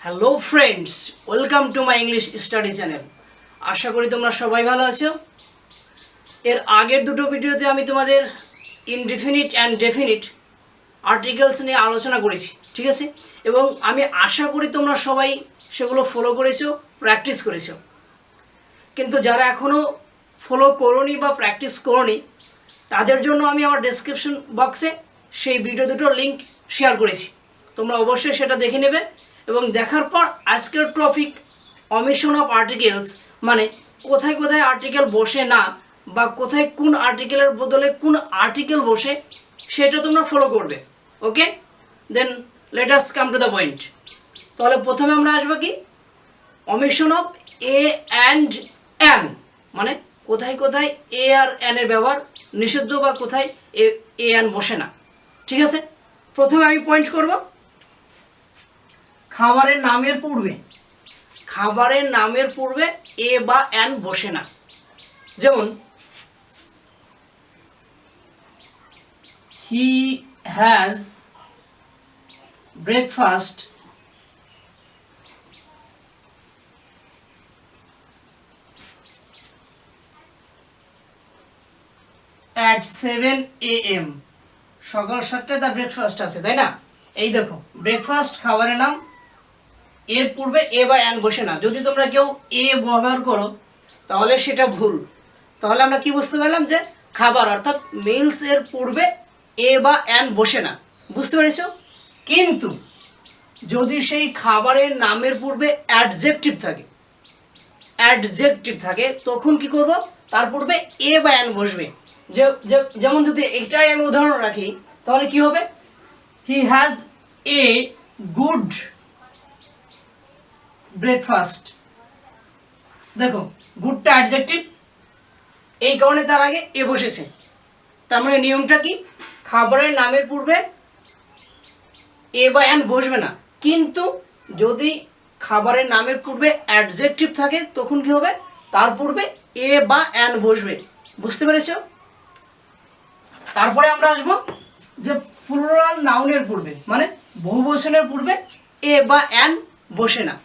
Hello friends, welcome to my English study channel. আশা করি তোমরা সবাই ভালো আছো। এর আগের দুটো ভিডিওতে আমি তোমাদের ইনডিফিনিট অ্যান্ড ডেফিনিট আর্টিকেলস নিয়ে আলোচনা করেছি, ঠিক আছে? এবং আমি আশা করি তোমরা সবাই সেগুলো ফলো করেছো, প্র্যাকটিস করেছো। কিন্তু যারা এখনও ফলো করোনি বা প্র্যাকটিস করোনি, তাদের জন্য আমি আমার ডেসক্রিপশন বক্সে সেই ভিডিও দুটোর লিঙ্ক শেয়ার করেছি। তোমরা অবশ্যই সেটা দেখে নেবে এবং দেখার পর আজকের টপিক অমিশন অফ আর্টিকেলস, মানে কোথায় কোথায় আর্টিকেল বসে না বা কোথায় কোন আর্টিকেলের বদলে কোন আর্টিকেল বসে, সেটা তোমরা ফলো করবে। Okay, then let us come to the point. তাহলে প্রথমে আমরা আসবো কি, omission of a and an, মানে কোথায় কোথায় এ আর এন এর ব্যবহার নিষিদ্ধ বা কোথায় এ এন বসে না। ঠিক আছে, প্রথমে আমি পয়েন্ট করব খাবারের নামের পূর্বে এ বা এন বসে না। যেমন he has breakfast at 7 AM, সকাল 7টায় তার ব্রেকফাস্ট আছে, তাই না? এই দেখো, ব্রেকফাস্ট খাবারের নাম, এর পূর্বে এ বা এন বসে না। যদি তোমরা কেউ এ ব্যবহার করো তাহলে সেটা ভুল। তাহলে আমরা কি বুঝতে পারলাম যে খাবার অর্থাৎ মিলস এর পূর্বে এ বা এন বসে না। বুঝতে পেরেছ? কিন্তু যদি সেই খাবারের নামের পূর্বে অ্যাডজেক্টিভ থাকে তখন কি করব, তার পূর্বে এ বা এন বসবে। যেমন যদি এটাই আমি উদাহরণ রাখি তাহলে কি হবে, he has a good breakfast. দেখো, গুডটা অ্যাডজেক্টিভ, এই কারণে তার আগে এ বসেছে। তার মানে নিয়মটা কি, খাবারের নামের পূর্বে এ বা এন বসবে না। কিন্তু যদি খাবারের নামের পূর্বে অ্যাডজেক্টিভ থাকে তখন কি হবে, তার পূর্বে এ বা এন বসবে। বুঝতে পেরেছ? তারপরে আমরা আসবো যে প্লুরাল নাউনের পূর্বে, মানে বহুবচনের পূর্বে এ বা এন বসে না।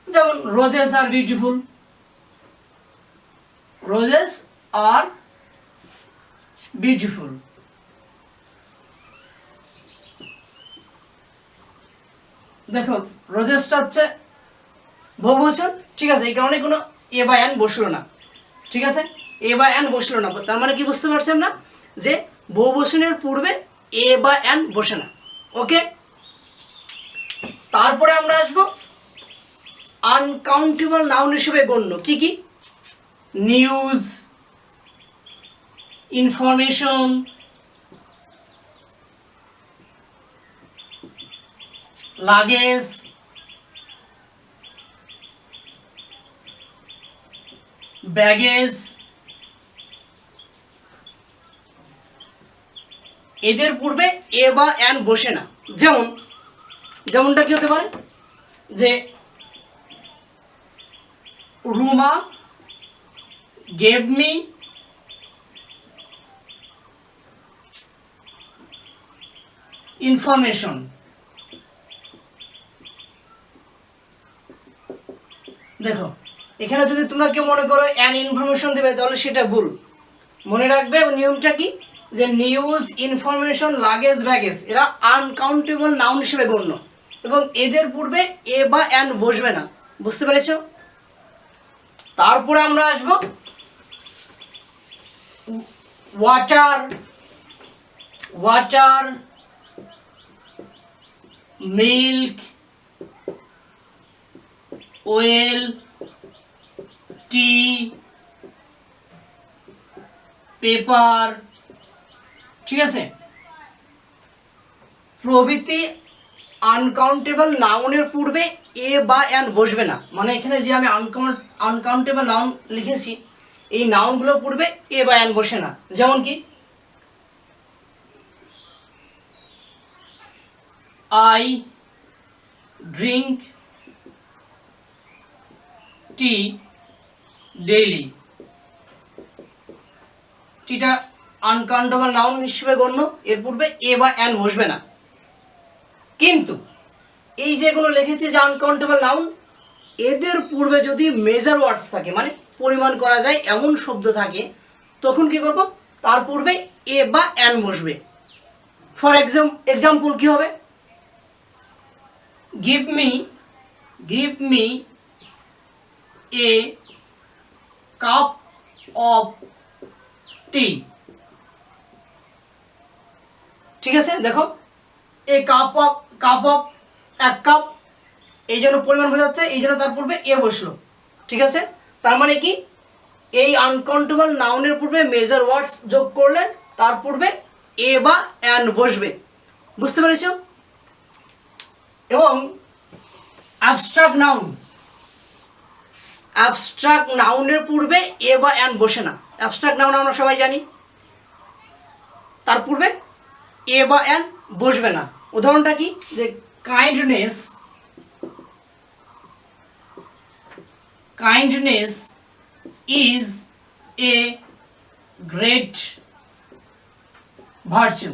যেমন রোজেস আর বিউটিফুল, রোজেস আর বিউটিফুল। দেখো, রোজেসটা হচ্ছে বহুবচন, ঠিক আছে, এই কারণে কোনো এ বা এন বসলো না। ঠিক আছে, এ বা এন বসলো না, তার মানে কি বুঝতে পারছেন না যে বহুবচনের পূর্বে এ বা এন বসে না। ওকে, তারপরে আমরা আসবো আনকাউন্টেবল নাউন হিসেবে গণ্য কি কি, নিউজ, ইনফরমেশন, লাগেজ, ব্যাগেজ, এদের পূর্বে এ বা এন বসে না। যেমনটা কি হতে পারে, যে রুমা গেভ মি ইনফরমেশন। দেখো, এখানে যদি তোমরা কেউ মনে করো অ্যান ইনফরমেশন দেবে তাহলে সেটা ভুল। মনে রাখবে নিয়মটা কি, যে নিউজ, ইনফরমেশন, লাগেজ, ব্যাগেজ এরা আনকাউন্টেবল নাউন হিসেবে গণ্য এবং এদের পূর্বে এ বা এন বসবে না। বুঝতে পেরেছ? তারপরে আমরা আসব ওয়াটার, মিল্ক, ওয়েল, টি, পেপার, ঠিক আছে, প্রভৃতি আনকাউন্টেবল নাউনের পূর্বে এ বা এন বসবে না। মানে এখানে যে আমি আনকাউন্টেবল নাউন লিখেছি, এই নাউনগুলোর পূর্বে এ বা এন বসে না। যেমন কি, আই ড্রিঙ্ক টি ডেইলি। টিটা আনকাউন্টেবল নাউন হিসেবে গণ্য, এর পূর্বে এ বা এন বসবে না। কিন্তু এই যেগুলো লিখেছি যে আনকাউন্টেবল নাউন, এদের পূর্বে যদি মেজার ওয়ার্ডস থাকে মানে পরিমাণ করা যায় এমন শব্দ থাকে, তখন কি করব, তার পূর্বে এ বা অ্যান বসবে। ফর এক্সাম্পল কি হবে, give me a cup of tea. ঠিক আছে, দেখো এ কাপ অফ এক কাপ, এই জন্য পরিমাণ বোঝাচ্ছে, এই জন্য তার পূর্বে এ বসলো। ঠিক আছে, তার মানে কি, এই আনকাউন্টেবল নাউনের পূর্বে মেজার ওয়ার্ডস যোগ করলে তার পূর্বে এ বা অ্যান বসবে। বুঝতে পেরেছো? এবং অ্যাবস্ট্রাক্ট নাউনের পূর্বে এ বা অ্যান বসে না। অ্যাবস্ট্রাক্ট নাউন আমরা সবাই জানি, তার পূর্বে এ বা অ্যান বসবে না। উদাহরণটা কি, যে kindness is a great virtue,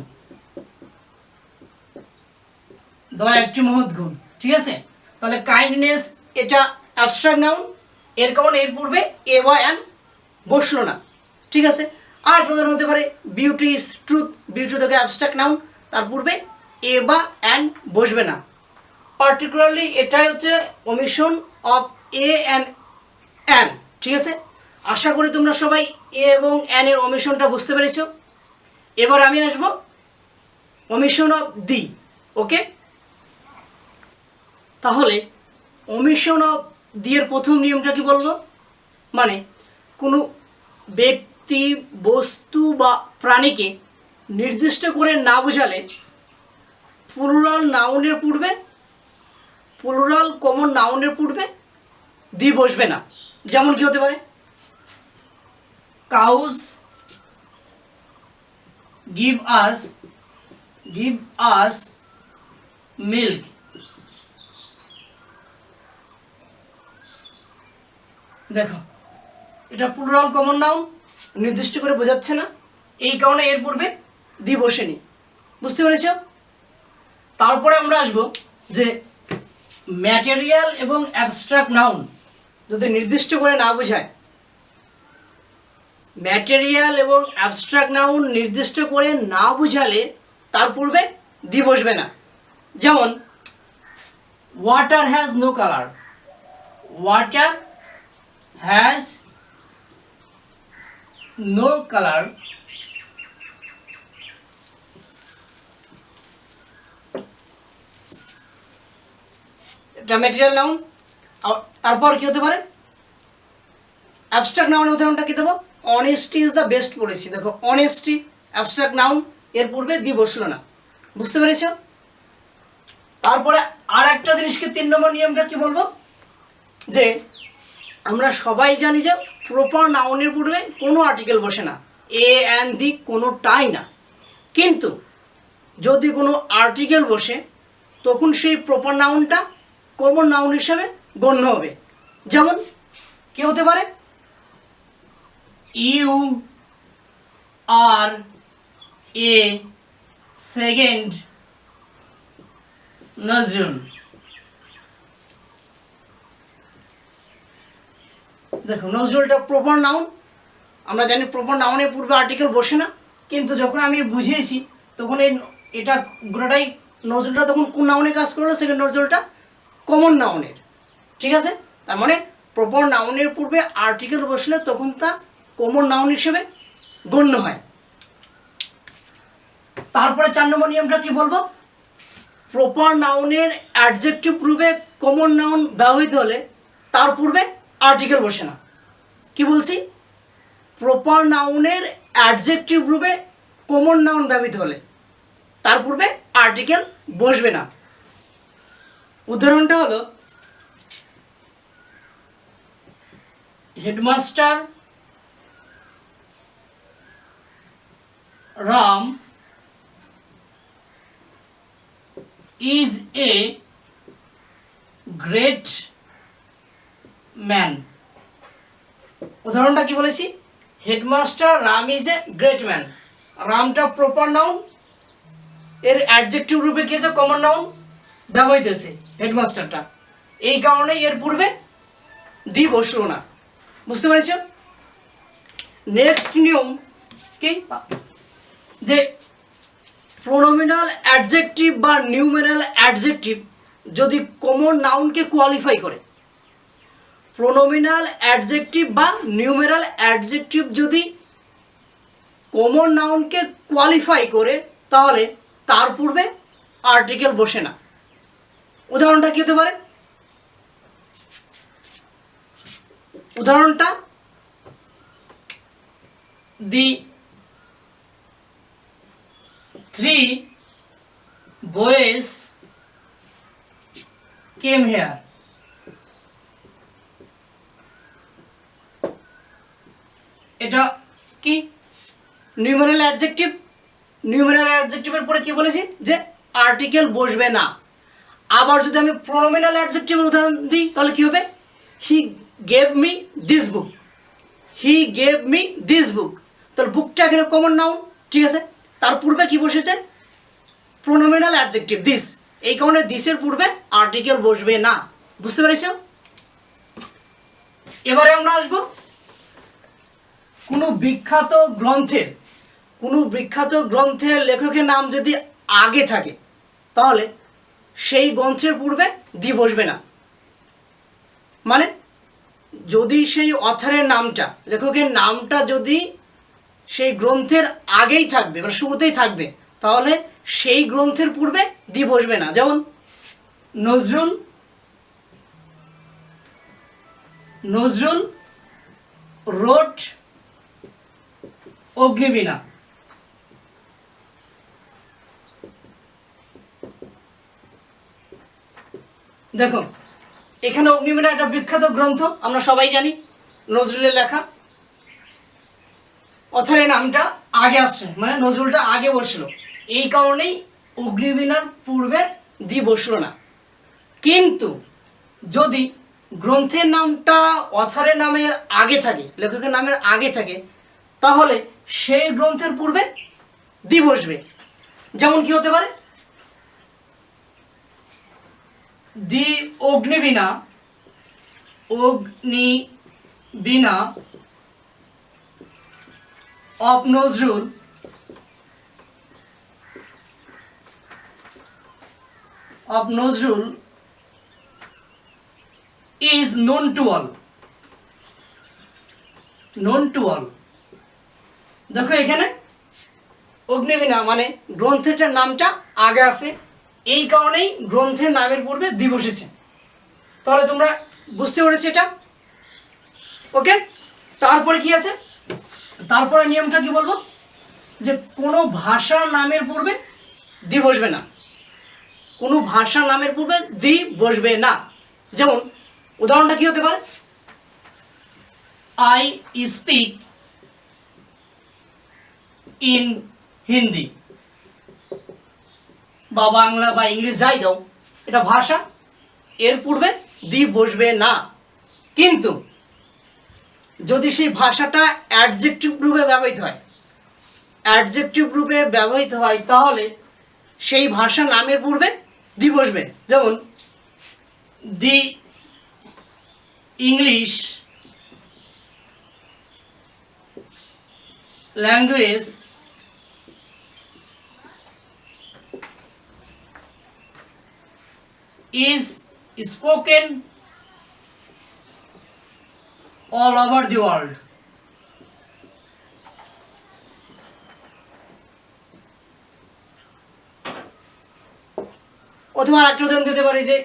দয়া একটি মহৎ গুণ। ঠিক আছে, তাহলে কাইন্ডনেস এটা অ্যাবস্ট্রাক্ট নাউন, এর কারণে এর পূর্বে এ বা অ্যান বসলো না। ঠিক আছে, আর উদাহরণ হতে পারে বিউটি ইজ ট্রুথ, বিউটি থেকে অ্যাবস্ট্রাক্ট নাউন, তার পূর্বে এ বা অ্যান বসবে না। পার্টিকুলারলি এটাই হচ্ছে ওমিশন অফ এ অ্যান্ড অ্যান। ঠিক আছে, আশা করি তোমরা সবাই এ এবং অ্যান এর ওমিশনটা বুঝতে পেরেছো। এবার আমি আসবো ওমিশন অফ দি। ওকে, তাহলে ওমিশন অফ দি এর প্রথম নিয়মটা কি বলবো, মানে কোনো ব্যক্তি, বস্তু বা প্রাণীকে নির্দিষ্ট করে না বোঝালে প্লুরাল কমন নাউনের পূর্বে দি বসবে না। যেমন কি হতে পারে, কাউস গিভ আস মিল্ক। দেখো এটা প্লুরাল কমন নাউন, নির্দিষ্ট করে বোঝাচ্ছে না, এই কারণে এর পূর্বে দি বসেনি। বুঝতে পেরেছ? তারপরে আমরা আসবো যে ম্যাটেরিয়াল এবং অ্যাবস্ট্রাক্ট নাউন যদি নির্দিষ্ট করে না বোঝায়, ম্যাটেরিয়াল এবং অ্যাবস্ট্রাক্ট নাউন নির্দিষ্ট করে না বোঝালে তার পূর্বে দি বসবে না। যেমন water has no colour, water has no colour, এটা ম্যাটেরিয়াল নাউন। তারপর কি হতে পারে, অ্যাবস্ট্রাক্ট নাউনের উদাহরণটা কি দেবো, honesty is the best policy. দেখো অনেস্টি অ্যাবস্ট্রাক্ট নাউন, এর পূর্বে দি বসলো না। বুঝতে পেরেছ? তারপরে আর একটা জিনিসকে 3 নম্বর নিয়মটা কি বলবো, যে আমরা সবাই জানি যে প্রপার নাউনের পূর্বে কোনো আর্টিকেল বসে না, এ অ্যান দি কোনোটাই না। কিন্তু যদি কোনো আর্টিকেল বসে তখন সেই প্রপার নাউনটা কমন নাউন হিসাবে গণ্য হবে। যেমন কি হতে পারে, you are a second Nazrul. দেখো নজরুলটা প্রপার নাউন, আমরা জানি প্রপার নাউনের পূর্বে আর্টিকেল বসে না, কিন্তু যখন আমি বুঝিয়েছি তখন এটা গোটাটাই নজরুলটা তখন কোন নাউনে কাজ করলো, সেকেন্ড নজরুলটা কমন নাউনের। ঠিক আছে, তার মানে প্রপার নাউনের পূর্বে আর্টিকেল বসলে তখন তা কমন নাউন হিসেবে গণ্য হয়। তারপরে 4 নম্বর নিয়মটা কি বলবো, প্রপার নাউনের অ্যাডজেক্টিভ পূর্বে কমন নাউন ব্যবহৃত হলে তার পূর্বে আর্টিকেল বসে না। কি বলছি, প্রপার নাউনের অ্যাডজেক্টিভ রূপে কমন নাউন ব্যবহৃত হলে তার পূর্বে আর্টিকেল বসবে না। উদাহরণটা হলো headmaster Ram is a great man. উদাহরণটা কি বলেছি, headmaster Ram is a great man. রামটা প্রপার নাউন, এর অ্যাডজেক্টিভ রূপে কি আছে, কমন নাউন ব্যবহৃত হয়েছে, হেডমাস্টারটা, এই কারণে এর পূর্বে দি বসলো না। বুঝতে পেরেছ? নেক্সট নিয়ম কি, যে প্রোনোমিনাল অ্যাডজেক্টিভ বা নিউমেরাল অ্যাডজেক্টিভ যদি কমন নাউনকে কোয়ালিফাই করে, প্রোনোমিনাল অ্যাডজেক্টিভ বা নিউমেরাল অ্যাডজেক্টিভ যদি কমন নাউনকে কোয়ালিফাই করে, তাহলে তার পূর্বে আর্টিকেল বসে না। উদাহরণটা কি হতে পারে? উদাহরণটা, দি 3 boys came here. এটা কি নিউমেরাল অ্যাডজেক্টিভ। নিউমেরাল অ্যাডজেক্টিভের পরে কি বলেছি, যে আর্টিকেল বসবে না। আবার যদি আমি প্রোনোমিনাল অ্যাডজেক্টিভের উদাহরণ দিই, তাহলে কি হবে? He gave me this book. He gave me this book, তাহলে বুকটা এখানে কমন নাউন, ঠিক আছে? তার পূর্বে কি বসেছে? প্রোনোমিনাল অ্যাডজেক্টিভ দিস, এই কারণে দিসের পূর্বে আর্টিকেল বসবে না। বুঝতে পেরেছ? এবারে আমরা আসবো কোনো বিখ্যাত গ্রন্থের লেখকের নাম যদি আগে থাকে, তাহলে সেই গ্রন্থের পূর্বে দি বসবে না। মানে যদি সেই অথরের নামটা, লেখকের নামটা যদি সেই গ্রন্থের আগেই থাকবে, মানে শুরুতেই থাকবে, তাহলে সেই গ্রন্থের পূর্বে দি বসবে না। যেমন নজরুল রোট অগ্নিবীণা। দেখো, এখানে অগ্নিবীণা একটা বিখ্যাত গ্রন্থ, আমরা সবাই জানি, নজরুলের লেখা। অথরের নামটা আগে আসছে, মানে নজরুলটা আগে বসলো, এই কারণেই অগ্নিবীণার পূর্বে দি বসলো না। কিন্তু যদি গ্রন্থের নামটা অথরের নামের আগে থাকে, লেখকের নামের আগে থাকে, তাহলে সেই গ্রন্থের পূর্বে দি বসবে। যেমন কি হতে পারে? The Agnibina of Nazrul is known to all. দেখো, এখানে অগ্নিবীণা মানে গ্রন্থের নামটা আগে আসে, এই কারণেই গ্রন্থের নামের পূর্বে দি বসেছে। তাহলে তোমরা বুঝতে পেরেছো এটা? ওকে, তারপরে কি আছে? তারপরে নিয়মটা কি বলবো, যে কোনো ভাষার নামের পূর্বে দি বসবে না। কোনো ভাষার নামের পূর্বে দি বসবে না। যেমন উদাহরণটা কি হতে পারে? আই স্পিক ইন হিন্দি, বা বাংলা বা ইংলিশ যাই দাও, এটা ভাষা, এর পূর্বে দি বসবে না। কিন্তু যদি সেই ভাষাটা অ্যাডজেক্টিভ রূপে ব্যবহৃত হয়, তাহলে সেই ভাষা নামের পূর্বে দি বসবে। যেমন the English language is spoken all over the world. অথবা আরেকটা উদাহরণ দিতে পারি, যে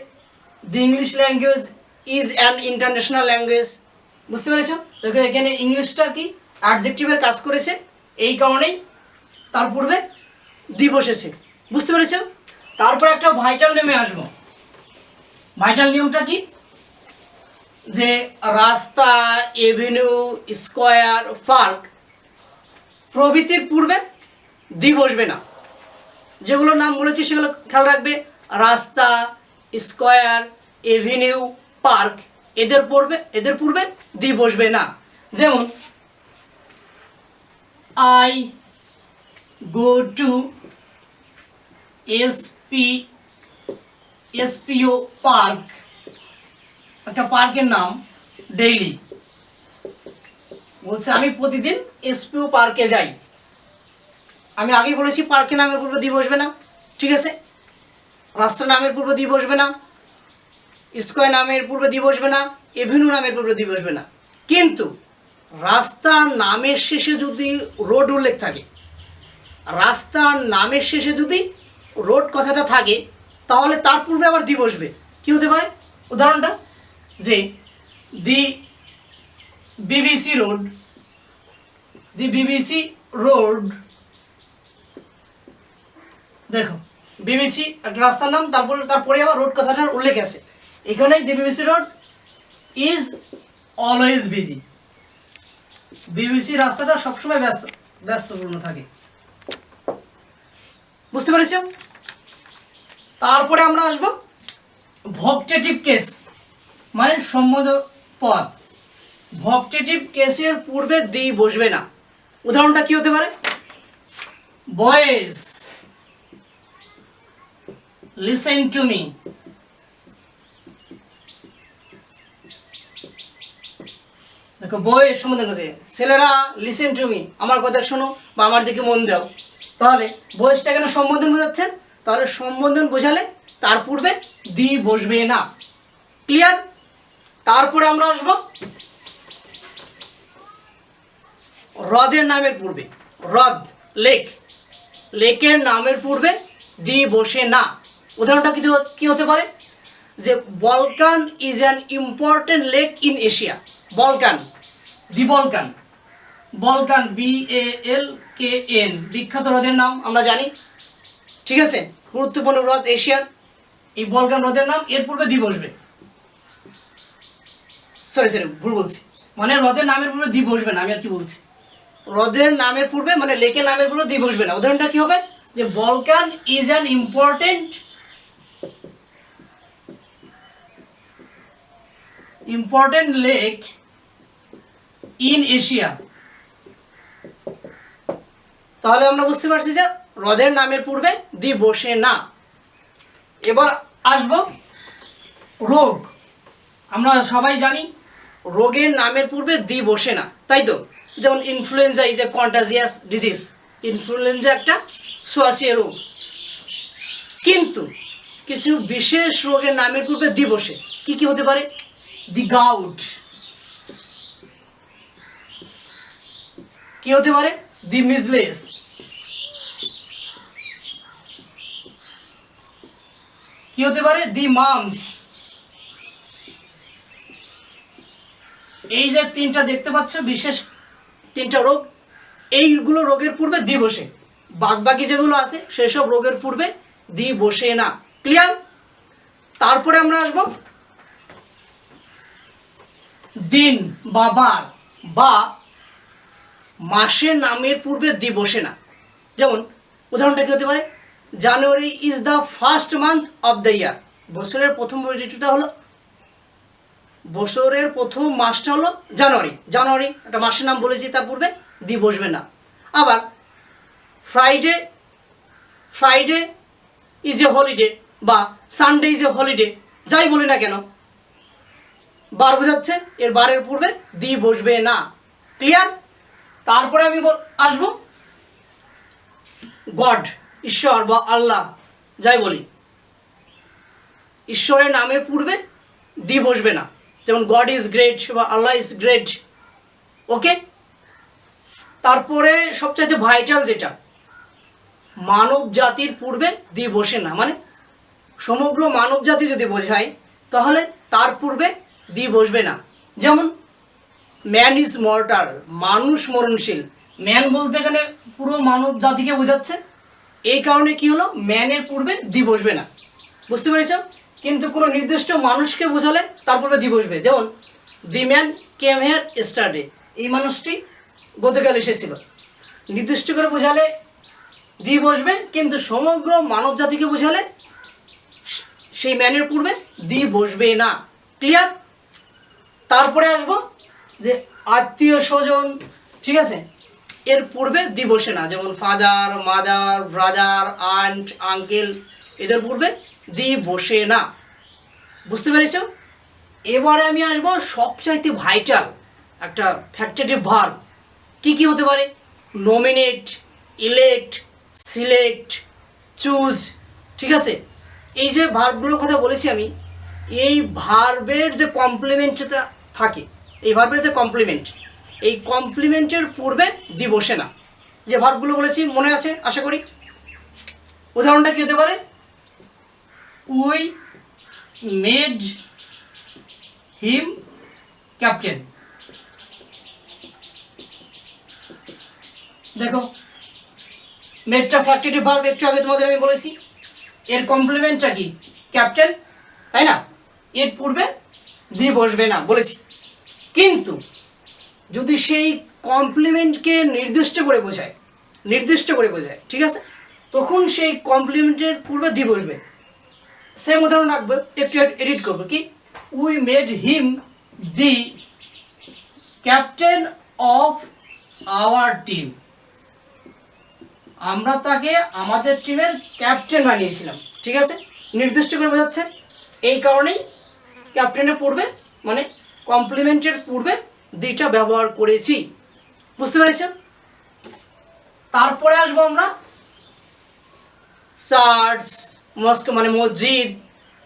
the English language is an international language. বুঝতে পেরেছ? দেখো, এখানে ইংলিশটা কি অ্যাডজেক্টিভের কাজ করেছে, এই কারণেই তার পূর্বে দি বসেছে। বুঝতে পেরেছ? তারপর একটা ভাইটাল নেমে আসবো। ভাইটাল নিয়মটা কি, যে রাস্তা, এভিনিউ, স্কয়ার, পার্ক প্রভৃতির পূর্বে দি বসবে না। যেগুলো নাম বলেছি সেগুলো খেয়াল রাখবে। রাস্তা, স্কয়ার, এভিনিউ, পার্ক, এদের পূর্বে দি বসবে না। যেমন I go to SP SPO park, একটা পার্কের নাম ডেইলি, বলছে আমি প্রতিদিন এসপিও পার্কে যাই। আমি আগেই বলেছি পার্কের নামের পূর্বে দি বসবে না, ঠিক আছে? রাস্তার নামের পূর্বে দি বসবে না, স্কোয়ার নামের পূর্বে দি বসবে না, এভিনিউ নামের পূর্বে দি বসবে না। কিন্তু রাস্তার নামের শেষে যদি রোড উল্লেখ থাকে, রাস্তার নামের শেষে যদি রোড কথাটা থাকে, তাহলে তার পূর্বে আবার দি বসবে। কী হতে পারে? উদাহরণটা, যে দি বিবিসি রোড, দি বিবিসি রোড, দেখো বিবিসি একটা রাস্তার নাম, তারপরে আবার রোড কথাটার উল্লেখ আছে। এখানেই the BBC road is always busy, BBC রাস্তাটা সবসময় ব্যস্তপূর্ণ থাকে। বুঝতে পেরেছ? তারপরে আমরা আসবো ভোক্টেটিভ কেস, মানে সম্বোধক পদ। ভোক্টেটিভ কেসের পূর্বে দি বসবে না। উদাহরণটা কি হতে পারে? বয়েজ লিসেন টু মি, দেখো বয়েজ সম্বোধন করছে, ছেলেরা লিসেন টু মি, আমার কথা শোনো বা আমার দিকে মন দাও। তাহলে বয়েজটা কেন সম্বোধন বোঝাচ্ছে? তাহলে সম্বোধন বোঝালে তার পূর্বে দি বসবে না। ক্লিয়ার? তারপরে আমরা আসবো হ্রদের নামের পূর্বে। হ্রদ, লেক, লেকের নামের পূর্বে দি বসে না। উদাহরণটা কি হতে পারে? যে Balkan is an important lake in Asia. Balkan, the Balkan, Balkan BALKN, বিখ্যাত হ্রদের নাম আমরা জানি, ঠিক আছে? গুরুত্বপূর্ণ হ্রদ এশিয়ার, এই বলকান হ্রদের নাম, এর পূর্বে দি বসবে। সরি ভুল বলছি, মানে হ্রদের নামের পূর্বে দি বসবে না। আমি আর কি বলছি, হ্রদের নামের পূর্বে মানে লেকের নামের পূর্বে দি বসবে না। উদাহরণটা কি হবে? যে Balkan is an important lake in Asia. তাহলে আমরা বুঝতে পারছি যে হ্রদের নামের পূর্বে দি বসে না। এবার আসবো রোগ। আমরা সবাই জানি রোগের নামের পূর্বে দি বসে না, তাই তো? যেমন influenza is a contagious disease, influenza একটা ছোঁয়াচে রোগ। কিন্তু কিছু বিশেষ রোগের নামের পূর্বে দি বসে। কি কি হতে পারে? দি গাউট, কি হতে পারে? দি মিজলেস, কি হতে পারে? দি মাম্পস। এই যে তিনটা দেখতে পাচ্ছ বিশেষ তিনটা রোগ, এইগুলো রোগের পূর্বে দি বসে। বাদবাকি যেগুলো আছে সেসব রোগের পূর্বে দি বসে না। ক্লিয়ার? তারপরে আমরা আসবো দিন বা বার বা মাসের নামের পূর্বে দি বসে না। যেমন উদাহরণটা কি হতে পারে? January is the first month of the year. বছরের প্রথম ঋতুটা হলো, বছরের প্রথম মাসটা হলো জানুয়ারি। জানুয়ারি একটা মাসের নাম বলেছি, তার পূর্বে দি বসবে না। আবার Friday, Friday is a holiday বা সানডে ইজ এ হলিডে, যাই বলি না কেন, বার বোঝাচ্ছে, এর বারের পূর্বে দি বসবে না। ক্লিয়ার? তারপরে আমি আসবো গড, ঈশ্বর বা আল্লাহ, যাই বলি, ঈশ্বরের নামের পূর্বে দি বসবে না। যেমন গড ইজ গ্রেট বা আল্লাহ ইজ গ্রেট। ওকে? তারপরে সবচাইতে ভাইটাল যেটা, মানব জাতির পূর্বে দি বসে না। মানে সমগ্র মানব জাতি যদি বোঝায় তাহলে তার পূর্বে দি বসবে না। যেমন ম্যান ইজ মর্টাল, মানুষ মরণশীল। ম্যান বলতে এখানে পুরো মানব জাতিকে বোঝাচ্ছে, এই কারণে কি হলো, ম্যানের পূর্বে দি বসবে না। বুঝতে পেরেছ? কিন্তু কোনো নির্দিষ্ট মানুষকে বোঝালে তার পূর্বে দি বসবে। যেমন দি ম্যান কেম হেয়ার স্টারডে, এই মানুষটি গতকাল এসেছিল। নির্দিষ্ট করে বোঝালে দি বসবে, কিন্তু সমগ্র মানব জাতিকে বোঝালে সেই ম্যানের পূর্বে দি বসবে না। ক্লিয়ার? তারপরে আসবো যে আত্মীয় স্বজন, ঠিক আছে, এর পূর্বে দি বসে না। যেমন father, mother, brother, aunt, uncle, এদের পূর্বে দি বসে না। বুঝতে পেরেছো? এবারে আমি আসবো সবচাইতে ভাইটাল একটা ফ্যাক্টেটিভ ভার্ব। কি কি হতে পারে? Nominate, elect, select, choose. ঠিক আছে, এই যে ভার্বগুলোর কথা বলেছি আমি, এই ভার্বের যে কমপ্লিমেন্টটা থাকে, এই ভার্বের যে কমপ্লিমেন্ট, এই কমপ্লিমেন্টের পূর্বে দি বসে না। যে ভার্বগুলো বলেছি মনে আছে আশা করি। উদাহরণটা কী হতে পারে? We made him captain. দেখো, মেডটা ফ্যাক্টেটিভ ভার্ব, একটু আগে তোমাদের আমি বলেছি। এর কমপ্লিমেন্টটা কি? ক্যাপ্টেন, তাই না? এর পূর্বে দি বসবে না বলেছি। কিন্তু যদি সেই কমপ্লিমেন্টকে নির্দিষ্ট করে বোঝায়, ঠিক আছে, তখন সেই কমপ্লিমেন্টের পূর্বে দি বসবে। সেম উদাহরণ রাখবে, একটু এডিট করবো। কি? We made him the captain of our team. আমরা তাকে আমাদের টিমের ক্যাপ্টেন বানিয়েছিলাম। ঠিক আছে, নির্দিষ্ট করে বোঝাচ্ছে। এই কারণেই ক্যাপ্টেনের পূর্বে মানে কমপ্লিমেন্টের পূর্বে দিটা ব্যবহার করেছি। বুঝতে পেরেছ? তারপরে আসবো আমরা চার্চ, মস্ক মানে মসজিদ,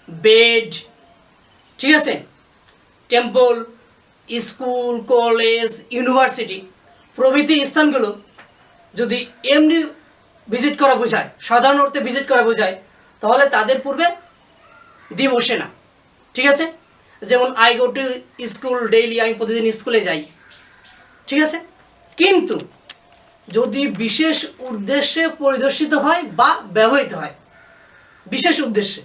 বেড, ঠিক আছে, টেম্পল, স্কুল, কলেজ, ইউনিভার্সিটি প্রভৃতি স্থানগুলো যদি এমনি ভিজিট করা বোঝায়, সাধারণ অর্থে ভিজিট করা বোঝায়, তাহলে তাদের পূর্বে দি বসে না। ঠিক আছে, যেমন I go to school daily, আমি প্রতিদিন স্কুলে যাই। ঠিক আছে, কিন্তু যদি বিশেষ উদ্দেশ্যে পরিদর্শিত হয় বা ব্যবহৃত হয়, বিশেষ উদ্দেশ্যে,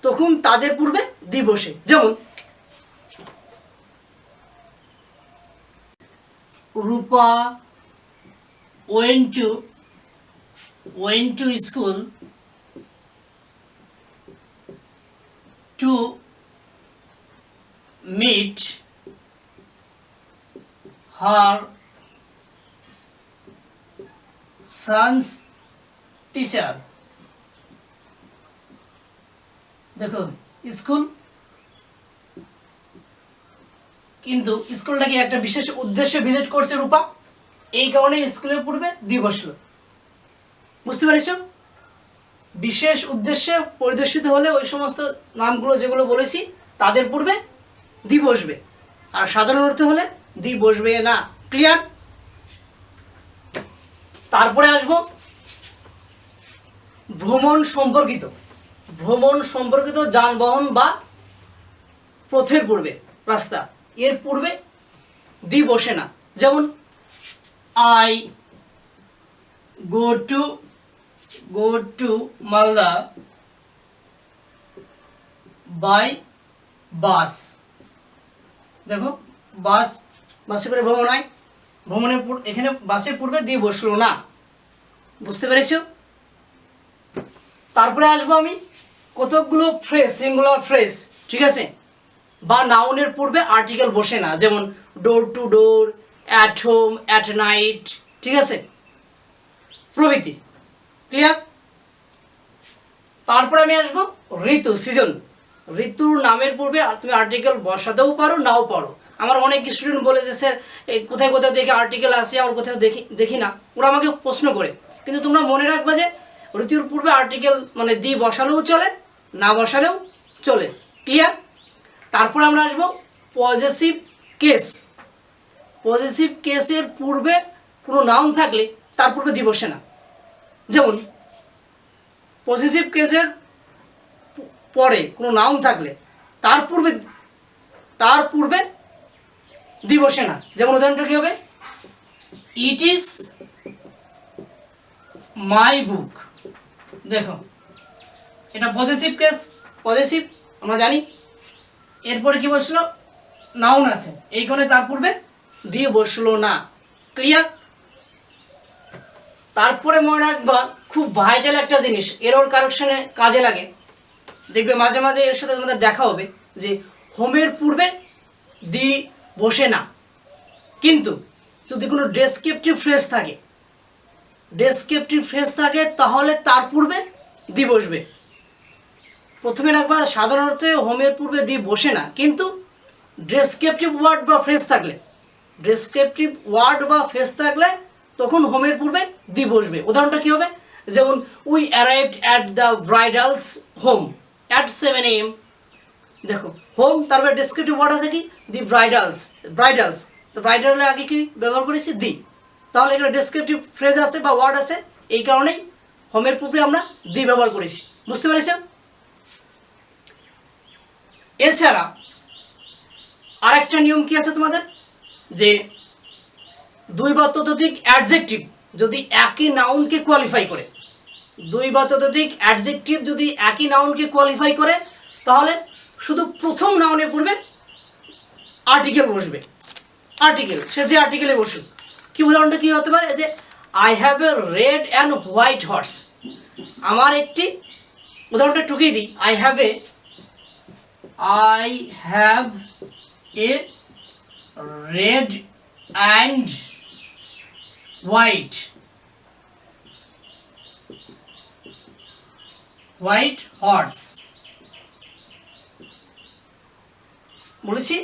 তখন তাদের পূর্বে দি বসে। যেমন রূপা went to school to meet her son's teacher। দেখো, স্কুল, কিন্তু স্কুলটাকে একটা বিশেষ উদ্দেশ্যে ভিজিট করছে রূপা, এই কারণে স্কুলের পূর্বে দি বসলো। বুঝতে পেরেছ? বিশেষ উদ্দেশ্যে পরিদর্শিত হলে ওই সমস্ত নামগুলো যেগুলো বলেছি তাদের পূর্বে দি বসবে, আর সাধারণ অর্থে হলে দি বসবে না। ক্লিয়ার? তারপরে আসবো ভ্রমণ সম্পর্কিত যানবাহন বা পথের পূর্বে, রাস্তা, এর পূর্বে দি বসে না। যেমন I go to Malda by bus। দেখো, বাসে করে ভ্রমণ হয়, ভ্রমণের এখানে বাসের পূর্বে দিয়ে বসলো না। বুঝতে পেরেছো? তারপরে আসবো আমি কতকগুলো ফ্রেজ, সিঙ্গুলার ফ্রেজ, ঠিক আছে, বা নাউনের পূর্বে আর্টিকেল বসে না। যেমন door to door, at home, at night, ঠিক আছে, প্রভৃতি। ক্লিয়ার? তারপরে আমি আসবো ঋতু, সিজন। ঋতুর নামের পূর্বে তুমি আর্টিকেল বসাতেও পারো, নাও পারো। আমার অনেক স্টুডেন্ট বলে যে স্যার কোথায় কোথায় দেখি আর্টিকেল আসে, আর কোথাও দেখি না, ওরা আমাকে প্রশ্ন করে। কিন্তু তোমরা মনে রাখবে যে ঋতুর পূর্বে আর্টিকেল মানে দি বসালেও চলে, না বসালেও চলে। ক্লিয়ার? তারপরে আমরা আসবো পজেসিভ কেস। পজেসিভ কেসের পূর্বে কোনো নাউন থাকলে তার পূর্বে দি বসে না। যেমন পজিটিভ কেসের পরে কোনো নাউন থাকলে তার পূর্বে দি বসে না। যেমন উদাহরণটা কী হবে? ইট ইজ মাই বুক। দেখো, এটা পজিটিভ কেস, পজিটিভ আমরা জানি। এরপরে কি বসলো? নাউন আছে, এই কারণে তার পূর্বে দিয়ে বসলো না। ক্লিয়ার? তারপরে মনে রাখবা খুব ভাইটাল একটা জিনিস, এরর কারেকশনে কাজে লাগে। দেখবে মাঝে মাঝে এর সাথে তোমাদের দেখা হবে যে হোমের পূর্বে দি বসে না, কিন্তু যদি কোনো ডেসক্রিপটিভ ফ্রেজ থাকে তাহলে তার পূর্বে দি বসবে। প্রথমে রাখবা সাধারণত হোমের পূর্বে দি বসে না, কিন্তু ডেসক্রিপটিভ ওয়ার্ড বা ফ্রেজ থাকলে তখন হোমের পূর্বে দি বসবে। উদাহরণটা কী হবে? যেমন we arrived at the bridal's home at 7 AM। দেখো হোম, তারপরে ডেসক্রিপটিভ ওয়ার্ড আছে কি দি ব্রাইডালস। তো ব্রাইডালের আগে কি ব্যবহার করেছি? দি। তাহলে এখানে ডেসক্রিপটিভ ফ্রেজ আছে বা ওয়ার্ড আছে, এই কারণেই হোমের পূর্বে আমরা দি ব্যবহার করেছি। বুঝতে পেরেছ? এছাড়া আরেকটা নিয়ম কি আছে তোমাদের, যে 2 বা ততোধিক অ্যাডজেক্টিভ যদি একই নাউনকে কোয়ালিফাই করে, 2 বা ততোধিক অ্যাডজেক্টিভ যদি একই নাউনকে কোয়ালিফাই করে, তাহলে শুধু প্রথম নাউনের পূর্বে আর্টিকেল বসবে। আর্টিকেল, সে যে আর্টিকেলে বসুক। কি উদাহরণটা কী হতে পারে? যে I have a red and white horse. আমার একটি, উদাহরণটা টুকিয়ে দিই, I have a red and white horse. বলেছি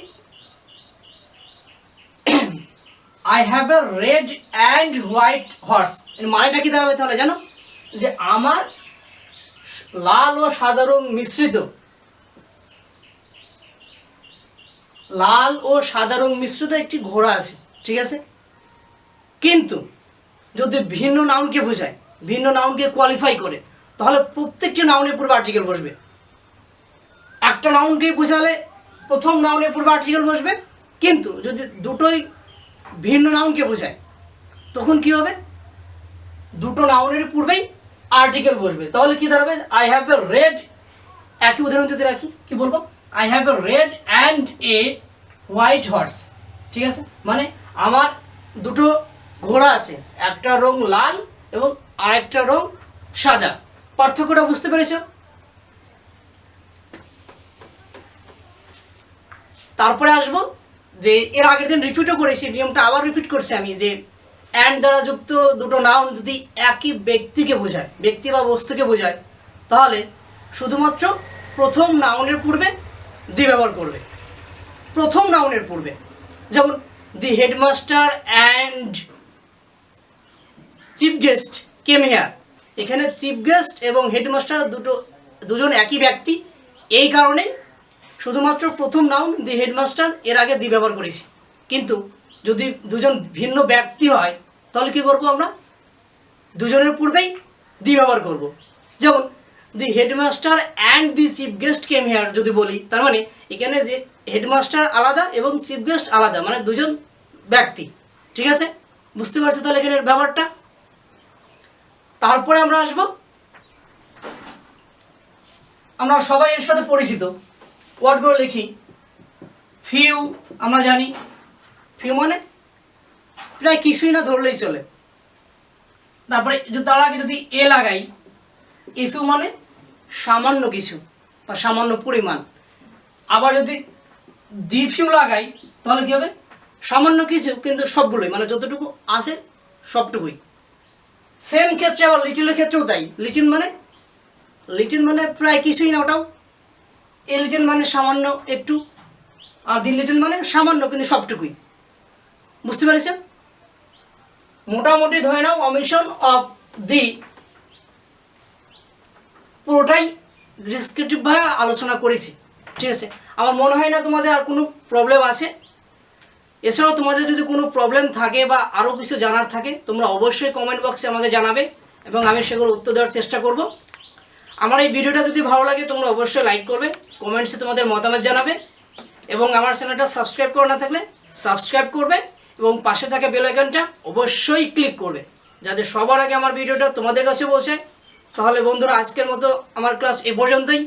I have a red and white horse, এর মানেটা কি দাঁড়াবে তাহলে জানো? যে আমার লাল ও সাদা রং মিশ্রিত, একটি ঘোড়া আছে, ঠিক আছে? কিন্তু যদি ভিন্ন নাউনকে বোঝায়, ভিন্ন নাউনকে কোয়ালিফাই করে, তাহলে প্রত্যেকটি নাউনের পূর্বে আর্টিকেল বসবে। একটা নাউনকে বোঝালে প্রথম নাউনের পূর্বে আর্টিকেল বসবে, কিন্তু যদি দুটোই ভিন্ন নাউনকে বোঝায়, তখন কি হবে? দুটো নাউনের পূর্বেই আর্টিকেল বসবে। তাহলে কি দাঁড়াবে? আই হ্যাভ এ রেড, একই উদাহরণ যদি রাখি, কি বলবো? I have a red and a white horse, ঠিক আছে? মানে আমার দুটো ঘোড়া আছে, একটা রং লাল এবং আরেকটা রং সাদা। পার্থক্যটা বুঝতে পেরেছ? তারপরে আসবো যে এর আগের দিন রিপিটও করেছি, নিয়মটা আবার রিপিট করছি আমি, যে অ্যান্ড দ্বারা যুক্ত দুটো নাউন যদি একই ব্যক্তিকে বোঝায়, ব্যক্তি বা বস্তুকে বোঝায়, তাহলে শুধুমাত্র প্রথম নাউনের পূর্বে দি ব্যবহার করবে। প্রথম নাউনের পূর্বে, যেমন the headmaster and chief guest came here. এখানে চিফ গেস্ট এবং হেডমাস্টার দুজন একই ব্যক্তি, এই কারণে শুধুমাত্র প্রথম নাউন দি হেডমাস্টার এর আগে দি ব্যবহার করেছি। কিন্তু যদি দুজন ভিন্ন ব্যক্তি হয়, তাহলে কী করবো? আমরা দুজনের পূর্বেই দি ব্যবহার করব। যেমন the headmaster and the chief guest came here যদি বলি, তার মানে এখানে যে হেডমাস্টার আলাদা এবং চিফ গেস্ট আলাদা, মানে দুজন ব্যক্তি, ঠিক আছে? বুঝতে পারছো তাহলে এখানের ব্যাপারটা? তারপরে আমরা আসবো, আমরা সবাই এর সাথে পরিচিত ওয়ার্ডগুলো লিখি। ফিউ, আমরা জানি ফিউ মানে প্রায় কিছুই না ধরলেই চলে। তারপরে তার আগে যদি এ লাগাই, এ ফিউ মানে সামান্য কিছু বা সামান্য পরিমাণ। আবার যদি দি ফিউ লাগাই, তাহলে কী হবে? সামান্য কিছু কিন্তু সবগুলোই, মানে যতটুকু আছে সবটুকুই। সেম ক্ষেত্রে আবার লিটিলের ক্ষেত্রেও তাই। লিটিল মানে প্রায় কিছুই না, ওটাও। এ লিটিল মানে সামান্য একটু, আর দি লিটিল মানে সামান্য কিন্তু সবটুকুই। বুঝতে পেরেছ? মোটামুটি ধরে নাও অমিশন অফ দি পুরোটাই ডিসক্রিপটিভভাবে আলোচনা করেছি, ঠিক আছে? আমার মনে হয় না তোমাদের আর কোনো প্রবলেম আছে। এছাড়াও তোমাদের যদি কোনো প্রবলেম থাকে বা আরও কিছু জানার থাকে, তোমরা অবশ্যই কমেন্ট বক্সে আমাকে জানাবে এবং আমি সেগুলো উত্তর দেওয়ার চেষ্টা করব। আমার এই ভিডিওটা যদি ভালো লাগে, তোমরা অবশ্যই লাইক করবে, কমেন্টসে তোমাদের মতামত জানাবে এবং আমার চ্যানেলটা সাবস্ক্রাইব করা না থাকলে সাবস্ক্রাইব করবে এবং পাশে থাকা বেল আইকনটা অবশ্যই ক্লিক করবে, যাতে সবার আগে আমার ভিডিওটা তোমাদের কাছে পৌঁছায়। তাহলে বন্ধুরা, আজকের মতো আমার ক্লাস এ পর্যন্তই।